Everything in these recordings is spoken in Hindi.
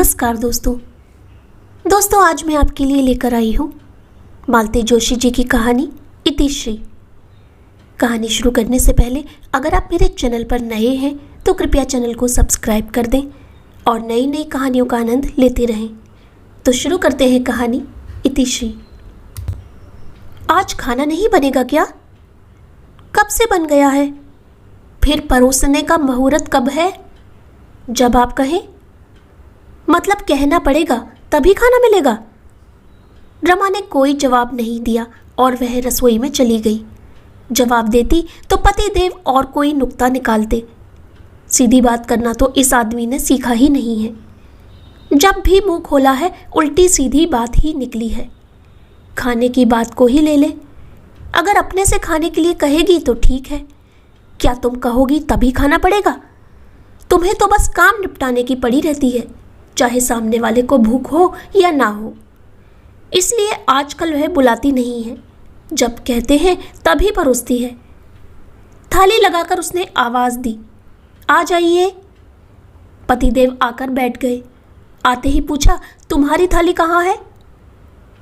नमस्कार दोस्तों आज मैं आपके लिए लेकर आई हूँ मालती जोशी जी की कहानी इतिश्री। कहानी शुरू करने से पहले अगर आप मेरे चैनल पर नए हैं तो कृपया चैनल को सब्सक्राइब कर दें और नई नई कहानियों का आनंद लेते रहें। तो शुरू करते हैं कहानी इतिश्री। आज खाना नहीं बनेगा क्या? कब से बन गया है? फिर परोसने का मुहूर्त कब है? जब आप कहें। मतलब कहना पड़ेगा तभी खाना मिलेगा। रमा ने कोई जवाब नहीं दिया और वह रसोई में चली गई। जवाब देती तो पति देव और कोई नुक्ता निकालते। सीधी बात करना तो इस आदमी ने सीखा ही नहीं है। जब भी मुंह खोला है उल्टी सीधी बात ही निकली है। खाने की बात को ही ले ले। अगर अपने से खाने के लिए कहेगी तो ठीक है, क्या तुम कहोगी तभी खाना पड़ेगा? तुम्हें तो बस काम निपटाने की पड़ी रहती है, चाहे सामने वाले को भूख हो या ना हो। इसलिए आजकल वह बुलाती नहीं है, जब कहते हैं तभी परोसती है। थाली लगाकर उसने आवाज़ दी, आ जाइए। पतिदेव आकर बैठ गए। आते ही पूछा, तुम्हारी थाली कहाँ है?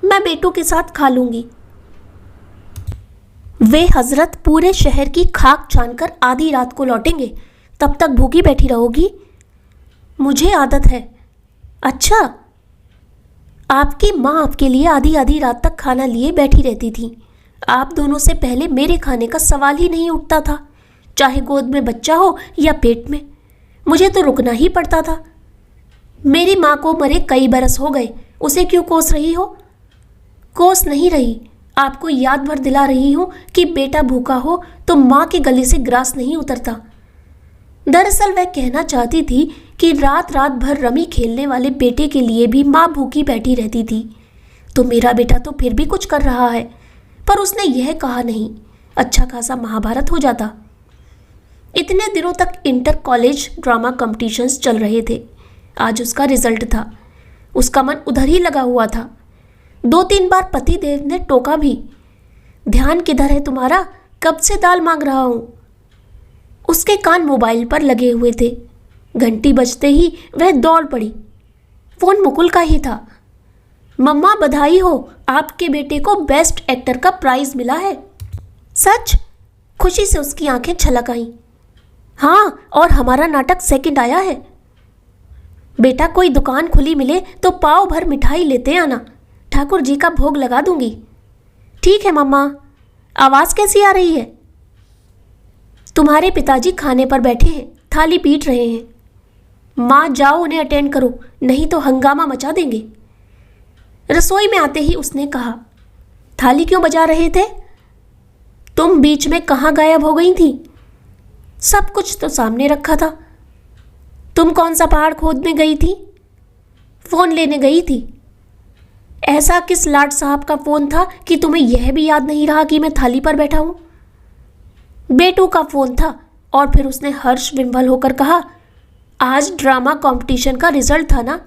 मैं बेटों के साथ खा लूँगी। वे हजरत पूरे शहर की खाक छानकर आधी रात को लौटेंगे, तब तक भूखी बैठी रहोगी? मुझे आदत है। अच्छा, आपकी माँ आपके लिए आधी आधी रात तक खाना लिए बैठी रहती थी। आप दोनों से पहले मेरे खाने का सवाल ही नहीं उठता था, चाहे गोद में बच्चा हो या पेट में। मुझे तो रुकना ही पड़ता था। मेरी माँ को मरे कई बरस हो गए, उसे क्यों कोस रही हो? कोस नहीं रही, आपको याद भर दिला रही हूँ कि बेटा भूखा हो तो माँ के गले से ग्रास नहीं उतरता। दरअसल वह कहना चाहती थी कि रात रात भर रमी खेलने वाले बेटे के लिए भी माँ भूखी बैठी रहती थी, तो मेरा बेटा तो फिर भी कुछ कर रहा है। पर उसने यह कहा नहीं, अच्छा खासा महाभारत हो जाता। इतने दिनों तक इंटर कॉलेज ड्रामा कॉम्पिटिशन्स चल रहे थे। आज उसका रिजल्ट था। उसका मन उधर ही लगा हुआ था। 2-3 बार पति देव ने टोका भी, ध्यान किधर है तुम्हारा? कब से दाल मांग रहा हूँ। उसके कान मोबाइल पर लगे हुए थे। घंटी बजते ही वह दौड़ पड़ी। फोन मुकुल का ही था। मम्मा बधाई हो, आपके बेटे को बेस्ट एक्टर का प्राइज मिला है। सच? खुशी से उसकी आंखें छलक आईं। हाँ, और हमारा नाटक सेकंड आया है। बेटा कोई दुकान खुली मिले तो पाव भर मिठाई लेते आना, ठाकुर जी का भोग लगा दूंगी। ठीक है मम्मा। आवाज़ कैसी आ रही है? तुम्हारे पिताजी खाने पर बैठे हैं, थाली पीट रहे हैं। माँ जाओ उन्हें अटेंड करो, नहीं तो हंगामा मचा देंगे। रसोई में आते ही उसने कहा, थाली क्यों बजा रहे थे? तुम बीच में कहाँ गायब हो गई थी? सब कुछ तो सामने रखा था। तुम कौन सा पहाड़ खोदने गई थी? फोन लेने गई थी। ऐसा किस लाट साहब का फोन था कि तुम्हें यह भी याद नहीं रहा कि मैं थाली पर बैठा हूं? बेटू का फोन था। और फिर उसने हर्ष विह्वल होकर कहा, आज ड्रामा कंपटीशन का रिजल्ट था ना,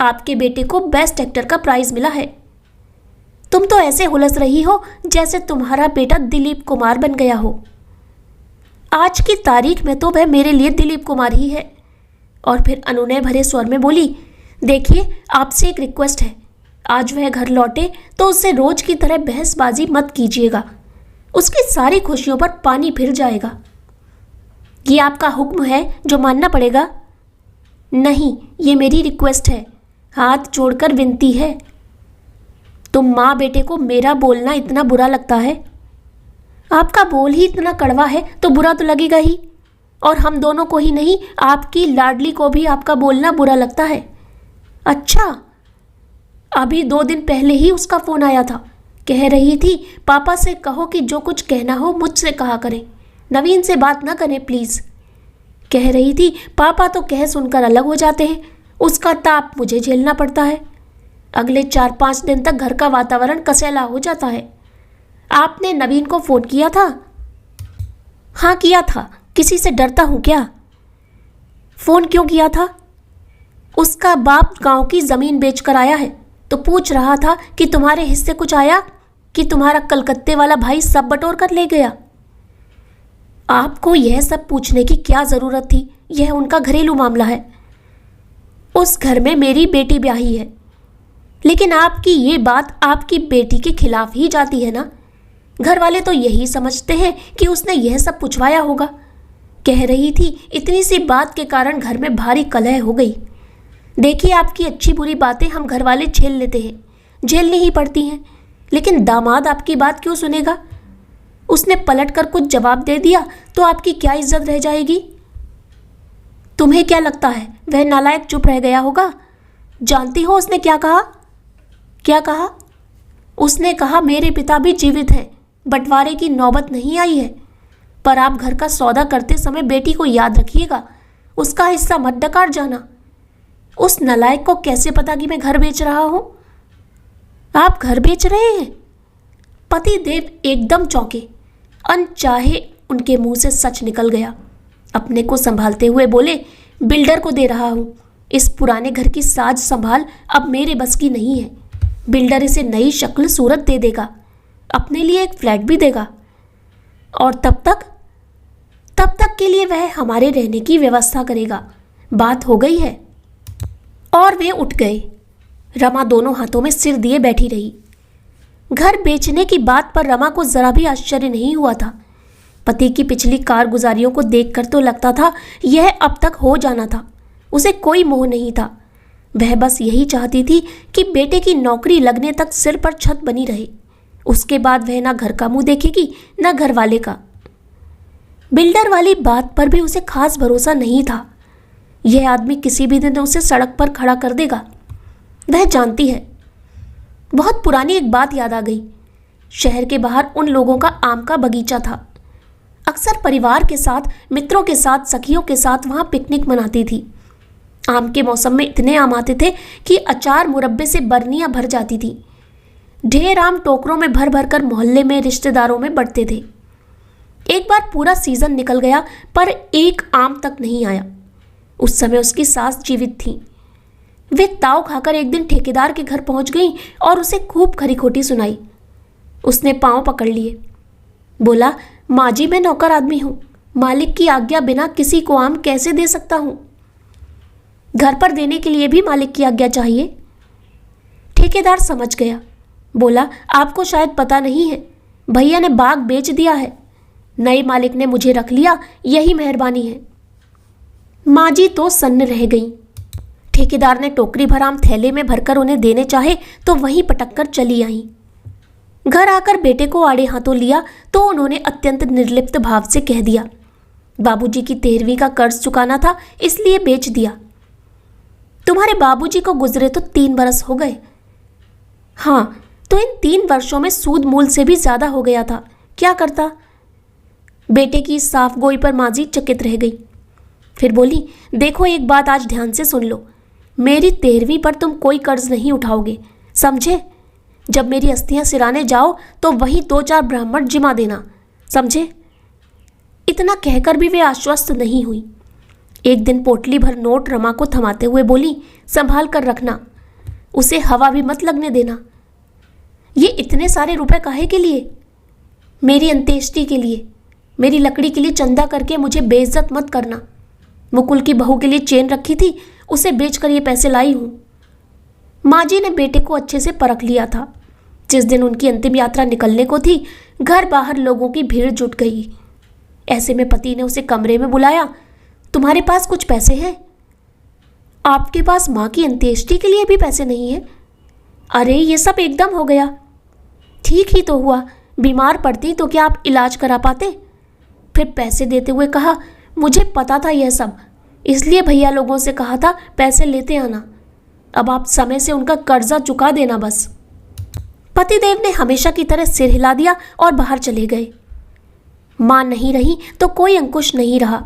आपके बेटे को बेस्ट एक्टर का प्राइज मिला है। तुम तो ऐसे हुलस रही हो जैसे तुम्हारा बेटा दिलीप कुमार बन गया हो। आज की तारीख में तो वह मेरे लिए दिलीप कुमार ही है। और फिर अनुनय भरे स्वर में बोली, देखिए आपसे एक रिक्वेस्ट है, आज वह घर लौटे तो उससे रोज की तरह बहसबाजी मत कीजिएगा, उसकी सारी खुशियों पर पानी फिर जाएगा। ये आपका हुक्म है जो मानना पड़ेगा? नहीं, ये मेरी रिक्वेस्ट है, हाथ जोड़कर विनती है। तुम माँ बेटे को मेरा बोलना इतना बुरा लगता है? आपका बोल ही इतना कड़वा है तो बुरा तो लगेगा ही। और हम दोनों को ही नहीं, आपकी लाडली को भी आपका बोलना बुरा लगता है। अच्छा, अभी 2 दिन पहले ही उसका फ़ोन आया था। कह रही थी पापा से कहो कि जो कुछ कहना हो मुझसे कहा करें, नवीन से बात ना करें प्लीज़। कह रही थी पापा तो कह सुनकर अलग हो जाते हैं, उसका ताप मुझे झेलना पड़ता है। अगले 4-5 दिन तक घर का वातावरण कसैला हो जाता है। आपने नवीन को फ़ोन किया था? हाँ किया था, किसी से डरता हूँ क्या? फ़ोन क्यों किया था? उसका बाप गांव की ज़मीन बेच कर आया है तो पूछ रहा था कि तुम्हारे हिस्से कुछ आया कि तुम्हारा कलकत्ते वाला भाई सब बटोर कर ले गया। आपको यह सब पूछने की क्या ज़रूरत थी? यह उनका घरेलू मामला है। उस घर में मेरी बेटी ब्याही है। लेकिन आपकी ये बात आपकी बेटी के खिलाफ ही जाती है ना। घर वाले तो यही समझते हैं कि उसने यह सब पुछवाया होगा। कह रही थी इतनी सी बात के कारण घर में भारी कलह हो गई। देखिए, आपकी अच्छी बुरी बातें हम घर वाले झेल लेते हैं, झेलनी ही पड़ती हैं, लेकिन दामाद आपकी बात क्यों सुनेगा? उसने पलट कर कुछ जवाब दे दिया तो आपकी क्या इज्जत रह जाएगी? तुम्हें क्या लगता है वह नालायक चुप रह गया होगा? जानती हो उसने क्या कहा? क्या कहा? उसने कहा मेरे पिता भी जीवित हैं, बंटवारे की नौबत नहीं आई है, पर आप घर का सौदा करते समय बेटी को याद रखिएगा, उसका हिस्सा मत डकार जाना। उस नालायक को कैसे पता कि मैं घर बेच रहा हूं? आप घर बेच रहे हैं? पति देव एकदम चौंके। अनचाहे उनके मुंह से सच निकल गया। अपने को संभालते हुए बोले, बिल्डर को दे रहा हूं। इस पुराने घर की साज संभाल अब मेरे बस की नहीं है। बिल्डर इसे नई शक्ल सूरत दे देगा, अपने लिए एक फ्लैट भी देगा, और तब तक के लिए वह हमारे रहने की व्यवस्था करेगा। बात हो गई है। और वे उठ गए। रमा दोनों हाथों में सिर दिए बैठी रही। घर बेचने की बात पर रमा को जरा भी आश्चर्य नहीं हुआ था। पति की पिछली कारगुजारियों को देखकर तो लगता था यह अब तक हो जाना था। उसे कोई मोह नहीं था। वह बस यही चाहती थी कि बेटे की नौकरी लगने तक सिर पर छत बनी रहे। उसके बाद वह ना घर का मुंह देखेगी ना घर वाले का। बिल्डर वाली बात पर भी उसे खास भरोसा नहीं था। यह आदमी किसी भी दिन उसे सड़क पर खड़ा कर देगा, वह जानती है। बहुत पुरानी एक बात याद आ गई। शहर के बाहर उन लोगों का आम का बगीचा था। अक्सर परिवार के साथ, मित्रों के साथ, सखियों के साथ वहां पिकनिक मनाती थी। आम के मौसम में इतने आम आते थे कि अचार मुरब्बे से बरनियां भर जाती थी। ढेर आम टोकरों में भर भर कर मोहल्ले में रिश्तेदारों में बंटते थे। एक बार पूरा सीजन निकल गया पर एक आम तक नहीं आया। उस समय उसकी सास जीवित थी। वे ताव खाकर एक दिन ठेकेदार के घर पहुंच गई और उसे खूब खरी खोटी सुनाई। उसने पांव पकड़ लिए। बोला, माँ जी, मैं नौकर आदमी हूं, मालिक की आज्ञा बिना किसी को आम कैसे दे सकता हूं? घर पर देने के लिए भी मालिक की आज्ञा चाहिए। ठेकेदार समझ गया। बोला, आपको शायद पता नहीं है, भैया ने बाग बेच दिया है। नए मालिक ने मुझे रख लिया, यही मेहरबानी है। माँ जी तो सन्न रह गई। ठेकेदार ने टोकरी भर आम थैले में भरकर उन्हें देने चाहे तो वहीं पटक कर चली आई। घर आकर बेटे को आड़े हाथों लिया तो उन्होंने अत्यंत निर्लिप्त भाव से कह दिया, बाबूजी की 13वीं का कर्ज चुकाना था, इसलिए बेच दिया। तुम्हारे बाबूजी को गुजरे तो 3 बरस हो गए। हाँ, तो इन 3 वर्षों में सूद मूल से भी ज्यादा हो गया था, क्या करता? बेटे की साफ गोई पर माँ जी चकित रह गई। फिर बोली, देखो, एक बात आज ध्यान से सुन लो। मेरी 13वीं पर तुम कोई कर्ज नहीं उठाओगे, समझे? जब मेरी अस्थियां सिराने जाओ तो वही 2-4 ब्राह्मण जिमा देना, समझे? इतना कहकर भी वे आश्वस्त नहीं हुई। एक दिन पोटली भर नोट रमा को थमाते हुए बोली, संभाल कर रखना, उसे हवा भी मत लगने देना। ये इतने सारे रुपए काहे के लिए? मेरी अंत्येष्टि के लिए, मेरी लकड़ी के लिए चंदा करके मुझे बेइज्जत मत करना। मुकुल की बहू के लिए चेन रखी थी, उसे बेचकर ये पैसे लाई हूं। माँ जी ने बेटे को अच्छे से परख लिया था। जिस दिन उनकी अंतिम यात्रा निकलने को थी, घर बाहर लोगों की भीड़ जुट गई। ऐसे में पति ने उसे कमरे में बुलाया। तुम्हारे पास कुछ पैसे हैं? आपके पास माँ की अंत्येष्टि के लिए भी पैसे नहीं हैं? अरे, ये सब एकदम हो गया। ठीक ही तो हुआ, बीमार पड़ती तो क्या आप इलाज करा पाते? फिर पैसे देते हुए कहा, मुझे पता था यह सब, इसलिए भैया लोगों से कहा था पैसे लेते आना। अब आप समय से उनका कर्जा चुका देना बस। पतिदेव ने हमेशा की तरह सिर हिला दिया और बाहर चले गए। मां नहीं रही तो कोई अंकुश नहीं रहा।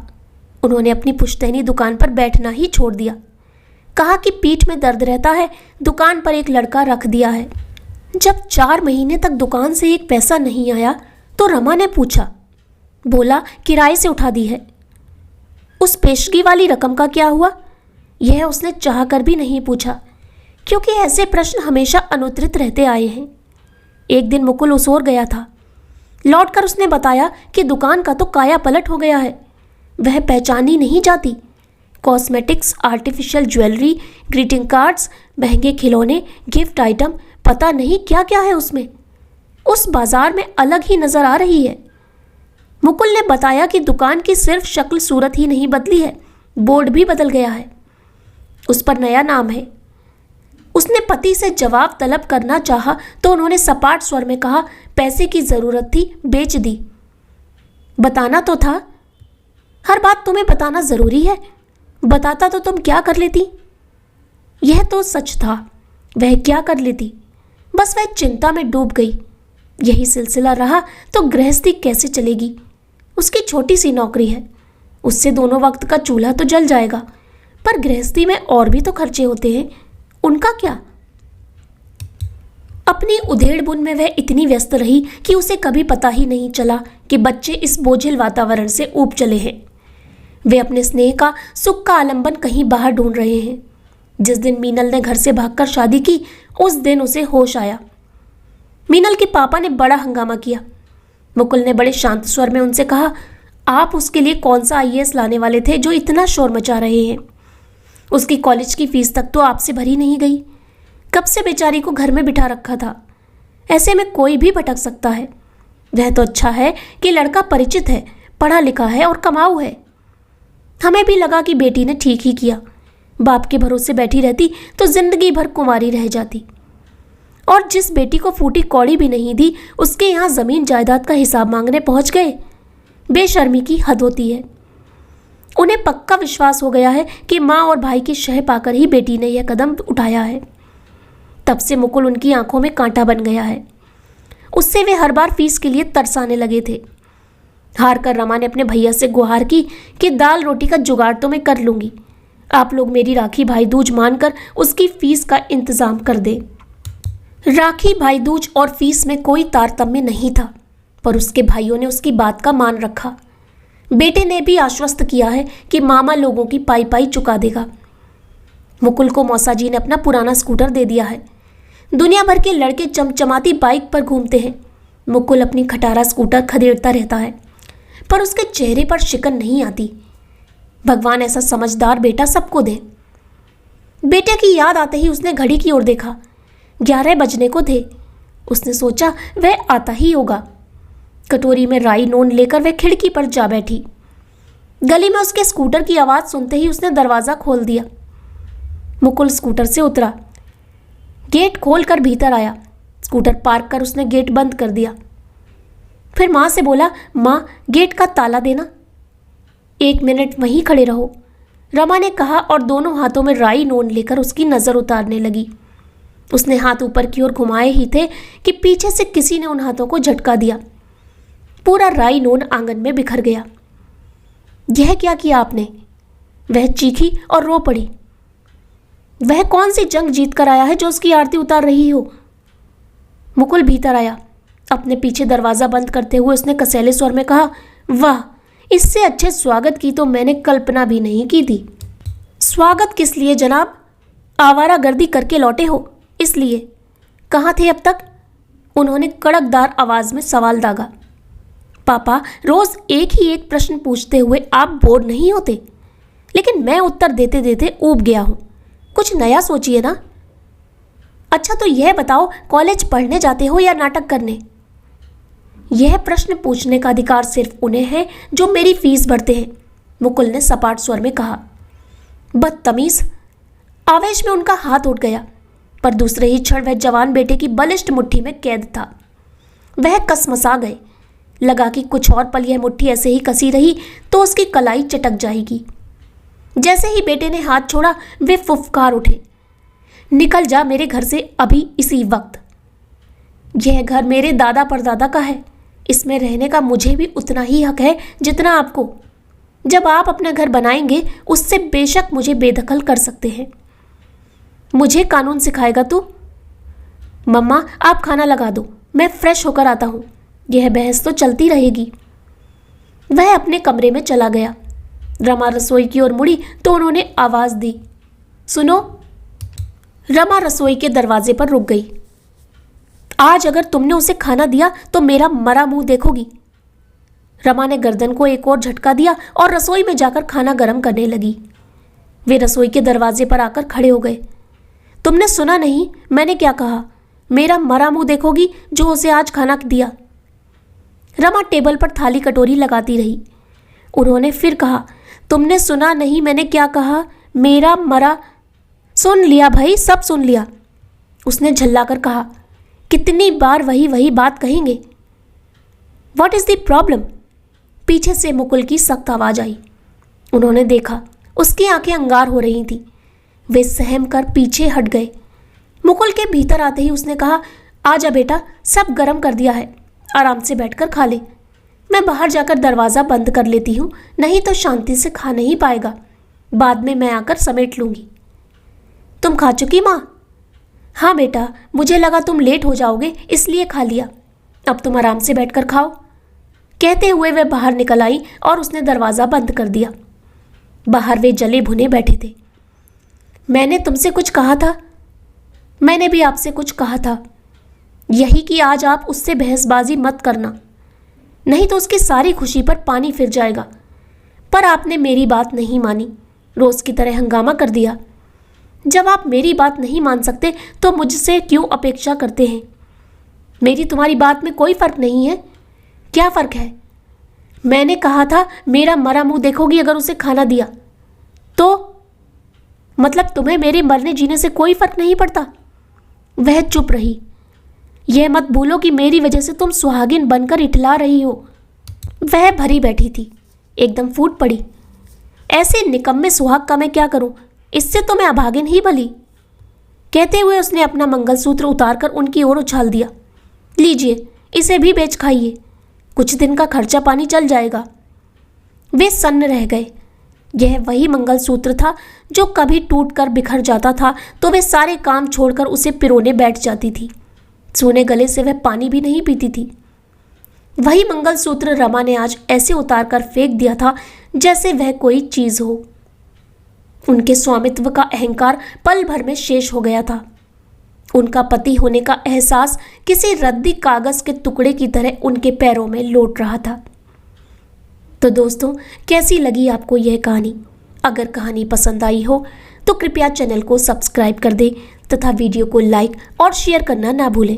उन्होंने अपनी पुश्तैनी दुकान पर बैठना ही छोड़ दिया। कहा कि पीठ में दर्द रहता है, दुकान पर एक लड़का रख दिया है। जब 4 महीने तक दुकान से एक पैसा नहीं आया तो रमा ने पूछा। बोला, किराए से उठा दी है। उस पेशगी वाली रकम का क्या हुआ? यह उसने चाहकर भी नहीं पूछा, क्योंकि ऐसे प्रश्न हमेशा अनुत्तरित रहते आए हैं। एक दिन मुकुल उसोर गया था। लौटकर उसने बताया कि दुकान का तो काया पलट हो गया है, वह पहचानी नहीं जाती। Cosmetics, artificial jewellery, greeting cards, महंगे खिलौने, गिफ्ट आइटम, पता नहीं क्या क्या है उसमें। उस बाजार में अलग ही नजर आ रही है। मुकुल ने बताया कि दुकान की सिर्फ शक्ल सूरत ही नहीं बदली है, बोर्ड भी बदल गया है। उस पर नया नाम है। उसने पति से जवाब तलब करना चाहा तो उन्होंने सपाट स्वर में कहा, पैसे की जरूरत थी, बेच दी। बताना तो था। हर बात तुम्हें बताना जरूरी है? बताता तो तुम क्या कर लेती? यह तो सच था। वह क्या कर लेती? बस वह चिंता में डूब गई। यही सिलसिला रहा तो गृहस्थी कैसे चलेगी? उसकी छोटी सी नौकरी है, उससे दोनों वक्त का चूल्हा तो जल जाएगा, पर गृहस्थी में और भी तो खर्चे होते हैं, उनका क्या? अपनी उधेड़-बुन में वह इतनी व्यस्त रही कि उसे कभी पता ही नहीं चला कि बच्चे इस बोझिल वातावरण से ऊब चले हैं। वे अपने स्नेह का, सुख का आलंबन कहीं बाहर ढूंढ रहे हैं। जिस दिन मीनल ने घर से भागकर शादी की, उस दिन उसे होश आया। मीनल के पापा ने बड़ा हंगामा किया। मुकुल ने बड़े शांत स्वर में उनसे कहा, आप उसके लिए कौन सा आईएएस लाने वाले थे जो इतना शोर मचा रहे हैं? उसकी कॉलेज की फीस तक तो आपसे भरी नहीं गई। कब से बेचारी को घर में बिठा रखा था? ऐसे में कोई भी भटक सकता है। वह तो अच्छा है कि लड़का परिचित है, पढ़ा लिखा है और कमाऊ है। हमें भी लगा कि बेटी ने ठीक ही किया। बाप के भरोसे बैठी रहती तो जिंदगी भर कुंवारी रह जाती। और जिस बेटी को फूटी कौड़ी भी नहीं दी, उसके यहाँ जमीन जायदाद का हिसाब मांगने पहुंच गए। बेशर्मी की हद होती है। उन्हें पक्का विश्वास हो गया है कि माँ और भाई की शह पाकर ही बेटी ने यह कदम उठाया है। तब से मुकुल उनकी आंखों में कांटा बन गया है। उससे वे हर बार फीस के लिए तरसाने लगे थे। हार कर रमा ने अपने भैया से गुहार की कि दाल रोटी का जुगाड़ तो मैं कर लूंगी, आप लोग मेरी राखी भाई दूज मानकर उसकी फीस का इंतजाम कर दें। राखी भाई दूज और फीस में कोई तारतम्य नहीं था, पर उसके भाइयों ने उसकी बात का मान रखा। बेटे ने भी आश्वस्त किया है कि मामा लोगों की पाई पाई चुका देगा। मुकुल को मौसा जी ने अपना पुराना स्कूटर दे दिया है। दुनिया भर के लड़के चमचमाती बाइक पर घूमते हैं। मुकुल अपनी खटारा स्कूटर खदेड़ता रहता है, पर उसके चेहरे पर शिकन नहीं आती। भगवान ऐसा समझदार बेटा सबको दे। बेटे की याद आते ही उसने घड़ी की ओर देखा। 11 बजने को थे। उसने सोचा वह आता ही होगा। कटोरी में राई नोन लेकर वह खिड़की पर जा बैठी। गली में उसके स्कूटर की आवाज़ सुनते ही उसने दरवाज़ा खोल दिया। मुकुल स्कूटर से उतरा, गेट खोलकर भीतर आया। स्कूटर पार्क कर उसने गेट बंद कर दिया। फिर माँ से बोला, माँ गेट का ताला देना। 1 मिनट वहीं खड़े रहो, रमा ने कहा और दोनों हाथों में राई नोन लेकर उसकी नज़र उतारने लगी। उसने हाथ ऊपर की ओर घुमाए ही थे कि पीछे से किसी ने उन हाथों को झटका दिया। पूरा राई नोन आंगन में बिखर गया। यह क्या किया आपने? वह चीखी और रो पड़ी। वह कौन सी जंग जीत कर आया है जो उसकी आरती उतार रही हो? मुकुल भीतर आया। अपने पीछे दरवाज़ा बंद करते हुए उसने कसैले स्वर में कहा, वाह, इससे अच्छे स्वागत की तो मैंने कल्पना भी नहीं की थी। स्वागत किस लिए जनाब? आवारागर्दी करके लौटे हो इसलिए। कहाँ थे अब तक? उन्होंने कड़कदार आवाज़ में सवाल दागा। पापा, रोज़ एक ही एक प्रश्न पूछते हुए आप बोर नहीं होते? लेकिन मैं उत्तर देते देते ऊब गया हूँ। कुछ नया सोचिए ना। अच्छा तो यह बताओ, कॉलेज पढ़ने जाते हो या नाटक करने? यह प्रश्न पूछने का अधिकार सिर्फ उन्हें है जो मेरी फीस भरते हैं, मुकुल ने सपाट स्वर में कहा। बदतमीज। आवेश में उनका हाथ उठ गया, पर दूसरे ही क्षण वह जवान बेटे की बलिष्ठ मुट्ठी में कैद था। वह कसमसा गए। लगा कि कुछ और पल यह मुट्ठी ऐसे ही कसी रही तो उसकी कलाई चटक जाएगी। जैसे ही बेटे ने हाथ छोड़ा, वे फुफकार उठे, निकल जा मेरे घर से अभी इसी वक्त। यह घर मेरे दादा परदादा का है। इसमें रहने का मुझे भी उतना ही हक है जितना आपको। जब आप अपना घर बनाएंगे उससे बेशक मुझे बेदखल कर सकते हैं। मुझे कानून सिखाएगा तू? मम्मा आप खाना लगा दो, मैं फ्रेश होकर आता हूँ। यह बहस तो चलती रहेगी। वह अपने कमरे में चला गया। रमा रसोई की ओर मुड़ी तो उन्होंने आवाज़ दी, सुनो। रमा रसोई के दरवाजे पर रुक गई। आज अगर तुमने उसे खाना दिया तो मेरा मरा मुंह देखोगी। रमा ने गर्दन को एक और झटका दिया और रसोई में जाकर खाना गर्म करने लगी। वे रसोई के दरवाजे पर आकर खड़े हो गए। तुमने सुना नहीं मैंने क्या कहा? मेरा मरा मुंह देखोगी जो उसे आज खाना दिया। रमा टेबल पर थाली कटोरी लगाती रही। उन्होंने फिर कहा, तुमने सुना नहीं मैंने क्या कहा? मेरा मरा। सुन लिया भाई, सब सुन लिया, उसने झल्लाकर कहा। कितनी बार वही वही बात कहेंगे? What is the problem? पीछे से मुकुल की सख्त आवाज आई। उन्होंने देखा उसकी आंखें अंगार हो रही थीं। वे सहम कर पीछे हट गए। मुकुल के भीतर आते ही उसने कहा, आजा बेटा, सब गर्म कर दिया है, आराम से बैठकर खा ले। मैं बाहर जाकर दरवाज़ा बंद कर लेती हूँ, नहीं तो शांति से खा नहीं पाएगा। बाद में मैं आकर समेट लूँगी। तुम खा चुकी माँ? हाँ बेटा, मुझे लगा तुम लेट हो जाओगे इसलिए खा लिया। अब तुम आराम से बैठकर खाओ। कहते हुए वे बाहर निकल आई और उसने दरवाज़ा बंद कर दिया। बाहर वे जले भुने बैठे थे। मैंने तुमसे कुछ कहा था? मैंने भी आपसे कुछ कहा था, यही कि आज आप उससे बहसबाजी मत करना, नहीं तो उसकी सारी खुशी पर पानी फिर जाएगा। पर आपने मेरी बात नहीं मानी, रोज़ की तरह हंगामा कर दिया। जब आप मेरी बात नहीं मान सकते तो मुझसे क्यों अपेक्षा करते हैं? मेरी तुम्हारी बात में कोई फ़र्क नहीं है। क्या फ़र्क है? मैंने कहा था मेरा मरा मुंह देखोगी अगर उसे खाना दिया तो? मतलब तुम्हें मेरे मरने जीने से कोई फ़र्क नहीं पड़ता? वह चुप रही। यह मत भूलो कि मेरी वजह से तुम सुहागिन बनकर इठला रही हो। वह भरी बैठी थी, एकदम फूट पड़ी। ऐसे निकम्मे सुहाग का मैं क्या करूं? इससे तो मैं अभागिन ही भली। कहते हुए उसने अपना मंगलसूत्र उतारकर उनकी ओर उछाल दिया। लीजिए, इसे भी बेच खाइए, कुछ दिन का खर्चा पानी चल जाएगा। वे सन्न रह गए। यह वही मंगलसूत्र था जो कभी टूटकर बिखर जाता था तो वे सारे काम छोड़कर उसे पिरोने बैठ जाती थी। सूने गले से वह पानी भी नहीं पीती थी। वही मंगलसूत्र रमा ने आज ऐसे उतारकर फेंक दिया था जैसे वह कोई चीज हो। उनके स्वामित्व का अहंकार पल भर में शेष हो गया था। उनका पति होने का एहसास किसी रद्दी कागज के टुकड़े की तरह उनके पैरों में लौट रहा था। तो दोस्तों, कैसी लगी आपको यह कहानी? अगर कहानी पसंद आई हो तो कृपया चैनल को सब्सक्राइब कर दें तथा वीडियो को लाइक और शेयर करना ना भूलें।